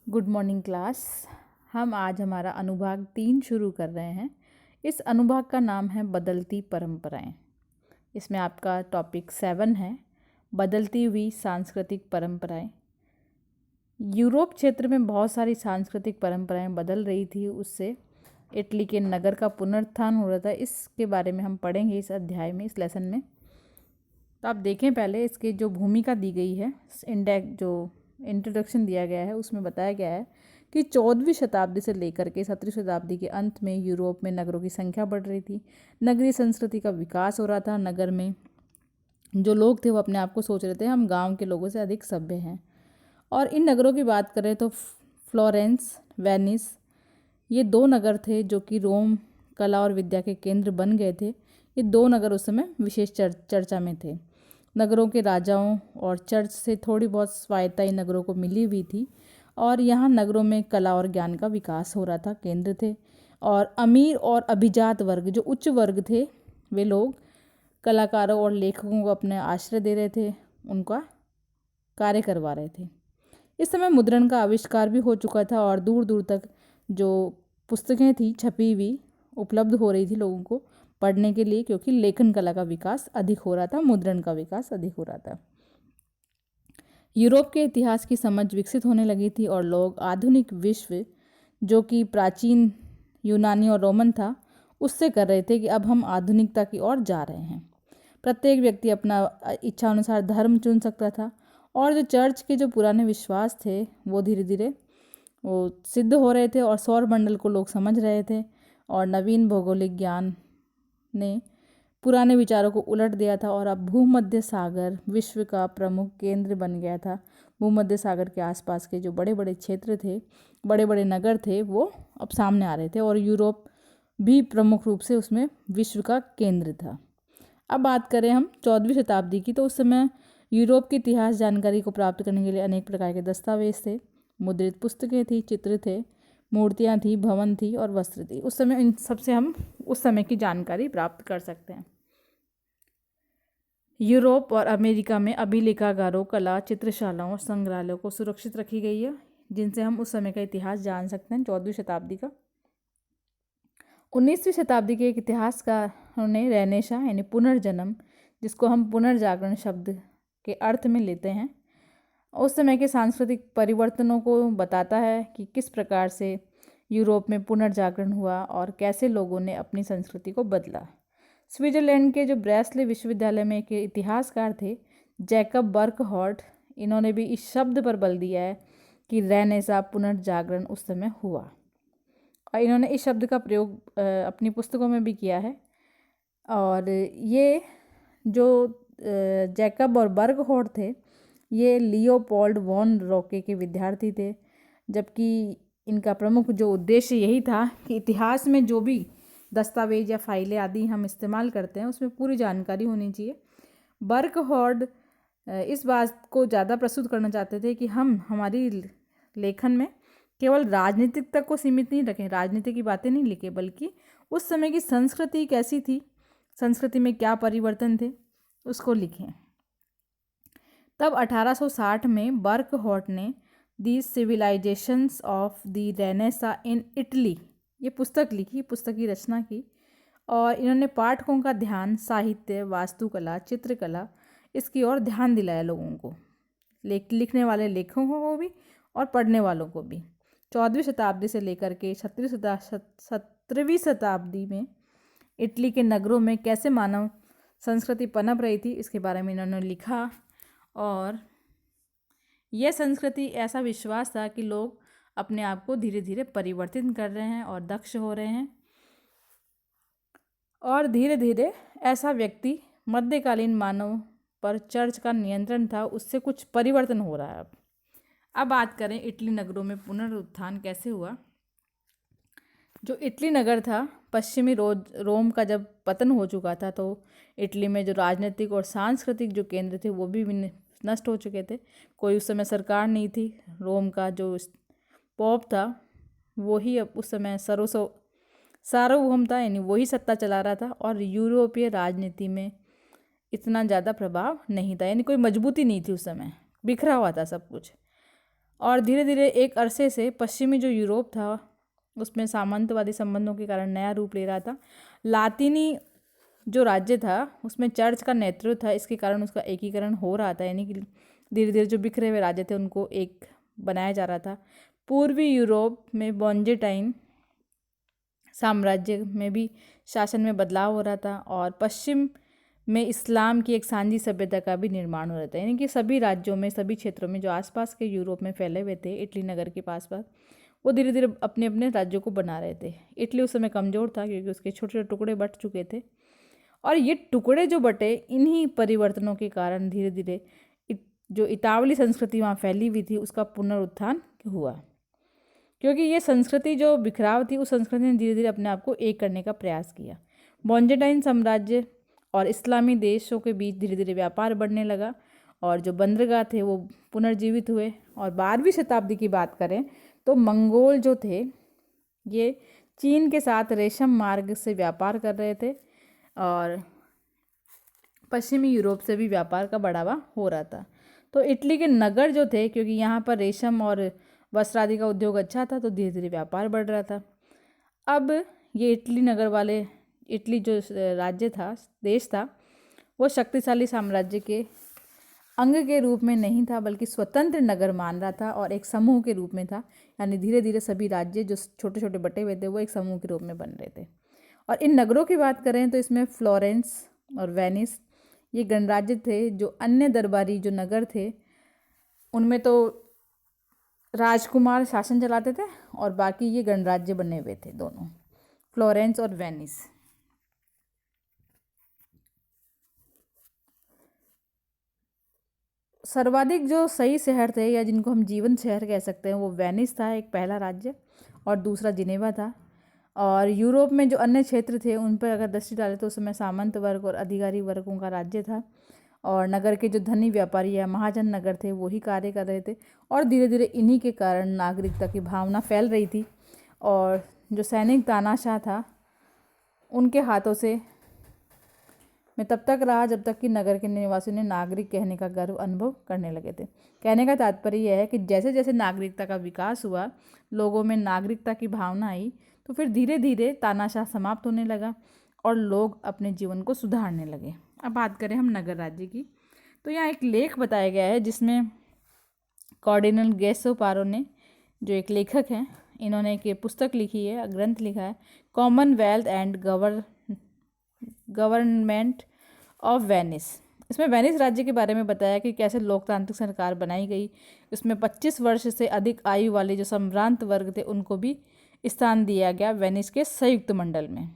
Good morning class. हम आज हमारा अनुभाग 3 शुरू कर रहे हैं। इस अनुभाग का नाम है बदलती परंपराएं। इसमें आपका टॉपिक 7 है, बदलती हुई सांस्कृतिक परंपराएं। यूरोप क्षेत्र में बहुत सारी सांस्कृतिक परंपराएं बदल रही थी। उससे इटली के नगर का पुनरुत्थान हो रहा था। इसके बारे में हम पढ़ेंगे इस अध्याय में, इस लेसन में। तो आप देखें, पहले इसकी जो भूमिका दी गई है, जो इंट्रोडक्शन दिया गया है, उसमें बताया गया है कि 14वीं शताब्दी से लेकर के 17वीं शताब्दी के अंत में यूरोप में नगरों की संख्या बढ़ रही थी। नगरीय संस्कृति का विकास हो रहा था। नगर में जो लोग थे वो अपने आप को सोच रहे थे हम गांव के लोगों से अधिक सभ्य हैं। और इन नगरों की बात करें तो फ्लोरेंस, वेनिस, ये 2 नगर थे जो कि रोम कला और विद्या के केंद्र बन गए थे। ये 2 नगर उस समय विशेष चर्चा में थे। नगरों के राजाओं और चर्च से थोड़ी बहुत स्वायत्ता इन नगरों को मिली हुई थी और यहाँ नगरों में कला और ज्ञान का विकास हो रहा था, केंद्र थे। और अमीर और अभिजात वर्ग, जो उच्च वर्ग थे, वे लोग कलाकारों और लेखकों को अपने आश्रय दे रहे थे, उनका कार्य करवा रहे थे। इस समय मुद्रण का आविष्कार भी हो चुका था और दूर दूर तक जो पुस्तकें थी छपी हुई उपलब्ध हो रही थी लोगों को पढ़ने के लिए, क्योंकि लेखन कला का विकास अधिक हो रहा था, मुद्रण का विकास अधिक हो रहा था। यूरोप के इतिहास की समझ विकसित होने लगी थी और लोग आधुनिक विश्व, जो कि प्राचीन यूनानी और रोमन था, उससे कर रहे थे कि अब हम आधुनिकता की ओर जा रहे हैं। प्रत्येक व्यक्ति अपना इच्छा अनुसार धर्म चुन सकता था और जो चर्च के जो पुराने विश्वास थे वो धीरे धीरे वो सिद्ध हो रहे थे और सौरमंडल को लोग समझ रहे थे। और नवीन भौगोलिक ज्ञान ने पुराने विचारों को उलट दिया था और अब भूमध्य सागर विश्व का प्रमुख केंद्र बन गया था। भूमध्य सागर के आसपास के जो बड़े बड़े क्षेत्र थे, बड़े बड़े नगर थे, वो अब सामने आ रहे थे और यूरोप भी प्रमुख रूप से उसमें विश्व का केंद्र था। अब बात करें हम 14वीं शताब्दी की, तो उस समय यूरोप की इतिहास जानकारी को प्राप्त करने के लिए अनेक प्रकार के दस्तावेज थे, मुद्रित पुस्तकें थी, चित्र थे, मूर्तियाँ थी, भवन थी और वस्त्र थी। उस समय इन सबसे हम उस समय की जानकारी प्राप्त कर सकते हैं। यूरोप और अमेरिका में अभिलेखागारों, कला, चित्रशालाओं और संग्रहालयों को सुरक्षित रखी गई है, जिनसे हम उस समय का इतिहास जान सकते हैं, 14वीं शताब्दी का। 19वीं शताब्दी के एक इतिहासकार ने रेनेसा यानी पुनर्जन्म, जिसको हम पुनर्जागरण शब्द के अर्थ में लेते हैं, उस समय के सांस्कृतिक परिवर्तनों को बताता है कि किस प्रकार से यूरोप में पुनर्जागरण हुआ और कैसे लोगों ने अपनी संस्कृति को बदला। स्विट्जरलैंड के जो ब्रेस्ले विश्वविद्यालय में एक इतिहासकार थे, जैकब बर्कहॉर्ट, इन्होंने भी इस शब्द पर बल दिया है कि रेनेसा पुनर्जागरण उस समय हुआ और इन्होंने इस शब्द का प्रयोग अपनी पुस्तकों में भी किया है। और ये जो जैकब और बर्कहॉर्ट थे, ये लियोपोल्ड वॉन रोके के विद्यार्थी थे, जबकि इनका प्रमुख जो उद्देश्य यही था कि इतिहास में जो भी दस्तावेज या फाइलें आदि हम इस्तेमाल करते हैं उसमें पूरी जानकारी होनी चाहिए। बर्कहॉर्ट इस बात को ज़्यादा प्रस्तुत करना चाहते थे कि हम हमारी लेखन में केवल राजनीतिक तक को सीमित नहीं रखें, राजनीति की बातें नहीं लिखें, बल्कि उस समय की संस्कृति कैसी थी, संस्कृति में क्या परिवर्तन थे, उसको लिखें। तब 1860 में बर्कहॉर्ट ने the civilizations of the renaissance in Italy ये पुस्तक लिखी, पुस्तक की रचना की और इन्होंने पाठकों का ध्यान साहित्य, वास्तुकला, चित्रकला, इसकी ओर ध्यान दिलाया लोगों को, लिखने वाले लेखकों को भी और पढ़ने वालों को भी। 14वीं शताब्दी से लेकर के 17वीं शताब्दी में इटली के नगरों में कैसे मानव संस्कृति पनप रही थी, इसके बारे में इन्होंने लिखा। और यह संस्कृति ऐसा विश्वास था कि लोग अपने आप को धीरे धीरे परिवर्तित कर रहे हैं और दक्ष हो रहे हैं और धीरे धीरे ऐसा व्यक्ति मध्यकालीन मानव पर चर्च का नियंत्रण था, उससे कुछ परिवर्तन हो रहा है। अब बात करें इटली नगरों में पुनरुत्थान कैसे हुआ। जो इटली नगर था, पश्चिमी रोम का जब पतन हो चुका था, तो इटली में जो राजनीतिक और सांस्कृतिक जो केंद्र थे वो भी नष्ट हो चुके थे। कोई उस समय सरकार नहीं थी। रोम का जो पोप था वही अब उस समय सार्वभौम था, यानी वही सत्ता चला रहा था और यूरोपीय राजनीति में इतना ज़्यादा प्रभाव नहीं था, यानी कोई मजबूती नहीं थी उस समय, बिखरा हुआ था सब कुछ। और धीरे धीरे एक अरसे से पश्चिमी जो यूरोप था उसमें सामंतवादी संबंधों के कारण नया रूप ले रहा था। लातीनी जो राज्य था उसमें चर्च का नेतृत्व था, इसके कारण उसका एकीकरण हो रहा था, यानी कि धीरे धीरे जो बिखरे हुए राज्य थे उनको एक बनाया जा रहा था। पूर्वी यूरोप में बॉन्जेटाइन साम्राज्य में भी शासन में बदलाव हो रहा था और पश्चिम में इस्लाम की एक सांझी सभ्यता का भी निर्माण हो रहा था, यानी कि सभी राज्यों में, सभी क्षेत्रों में जो आसपास के यूरोप में फैले हुए थे इटली नगर के पास वो धीरे धीरे अपने अपने राज्यों को बना रहे थे। इटली उस समय कमज़ोर था क्योंकि उसके छोटे छोटे टुकड़े बट चुके थे और ये टुकड़े जो बटे, इन्हीं परिवर्तनों के कारण धीरे धीरे जो इतावली संस्कृति वहाँ फैली हुई थी उसका पुनरुत्थान हुआ, क्योंकि ये संस्कृति जो बिखराव थी उस संस्कृति ने धीरे धीरे अपने आप को एक करने का प्रयास किया। बॉन्जेटाइन साम्राज्य और इस्लामी देशों के बीच धीरे धीरे व्यापार बढ़ने लगा और जो बंदरगाह थे वो पुनर्जीवित हुए। और 12वीं शताब्दी की बात करें तो मंगोल जो थे ये चीन के साथ रेशम मार्ग से व्यापार कर रहे थे और पश्चिमी यूरोप से भी व्यापार का बढ़ावा हो रहा था। तो इटली के नगर जो थे, क्योंकि यहाँ पर रेशम और वस्त्र आदि का उद्योग अच्छा था, तो धीरे धीरे व्यापार बढ़ रहा था। अब ये इटली नगर वाले, इटली जो राज्य था, देश था, वो शक्तिशाली साम्राज्य के अंग के रूप में नहीं था बल्कि स्वतंत्र नगर मान रहा था और एक समूह के रूप में था। यानी धीरे धीरे सभी राज्य जो छोटे छोटे बटे हुए थे वो एक समूह के रूप में बन रहे थे। और इन नगरों की बात करें तो इसमें फ्लोरेंस और वेनिस ये गणराज्य थे। जो अन्य दरबारी जो नगर थे उनमें तो राजकुमार शासन चलाते थे और बाकी ये गणराज्य बने हुए थे दोनों, फ्लोरेंस और वेनिस। सर्वाधिक जो सही शहर थे या जिनको हम जीवन शहर कह सकते हैं वो वेनिस था, एक पहला राज्य, और दूसरा जिनेवा था। और यूरोप में जो अन्य क्षेत्र थे उन पर अगर दृष्टि डालें तो उस समय सामंत वर्ग और अधिकारी वर्गों का राज्य था और नगर के जो धनी व्यापारी या महाजन नगर थे वही कार्य कर रहे थे और धीरे धीरे इन्हीं के कारण नागरिकता की भावना फैल रही थी और जो सैनिक तानाशाह था उनके हाथों से मैं तब तक रहा जब तक कि नगर के निवासियों ने नागरिक कहने का गर्व अनुभव करने लगे थे। कहने का तात्पर्य यह है कि जैसे जैसे नागरिकता का विकास हुआ, लोगों में नागरिकता की भावना आई, तो फिर धीरे धीरे तानाशाह समाप्त होने लगा और लोग अपने जीवन को सुधारने लगे। अब बात करें हम नगर राज्य की, तो यहाँ एक लेख बताया गया है जिसमें कार्डिनल गैसोपारो ने, जो एक लेखक हैं, इन्होंने एक पुस्तक लिखी है, ग्रंथ लिखा है, Commonwealth and government of Venice. इसमें वेनिस राज्य के बारे में बताया कि कैसे लोकतांत्रिक सरकार बनाई गई। इसमें 25 वर्ष से अधिक आयु वाले जो सम्भ्रांत वर्ग थे उनको भी स्थान दिया गया वेनिस के संयुक्त मंडल में।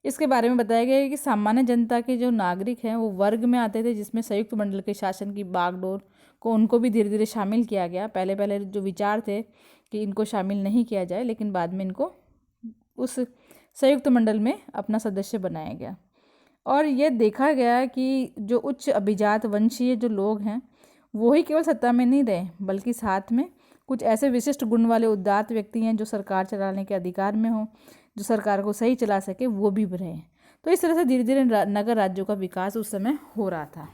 इसके बारे में बताया गया है कि सामान्य जनता के जो नागरिक हैं वो वर्ग में आते थे जिसमें संयुक्त मंडल के शासन की बागडोर को उनको भी धीरे धीरे शामिल किया गया। पहले पहले जो विचार थे कि इनको शामिल नहीं किया जाए, लेकिन बाद में इनको उस संयुक्त मंडल में अपना सदस्य बनाया गया। और ये देखा गया कि जो उच्च अभिजात वंशीय जो लोग हैं वो ही केवल सत्ता में नहीं रहे, बल्कि साथ में कुछ ऐसे विशिष्ट गुण वाले उदात्त व्यक्ति हैं जो सरकार चलाने के अधिकार में हो, जो सरकार को सही चला सके, वो भी रहे। तो इस तरह से धीरे धीरे नगर राज्यों का विकास उस समय हो रहा था।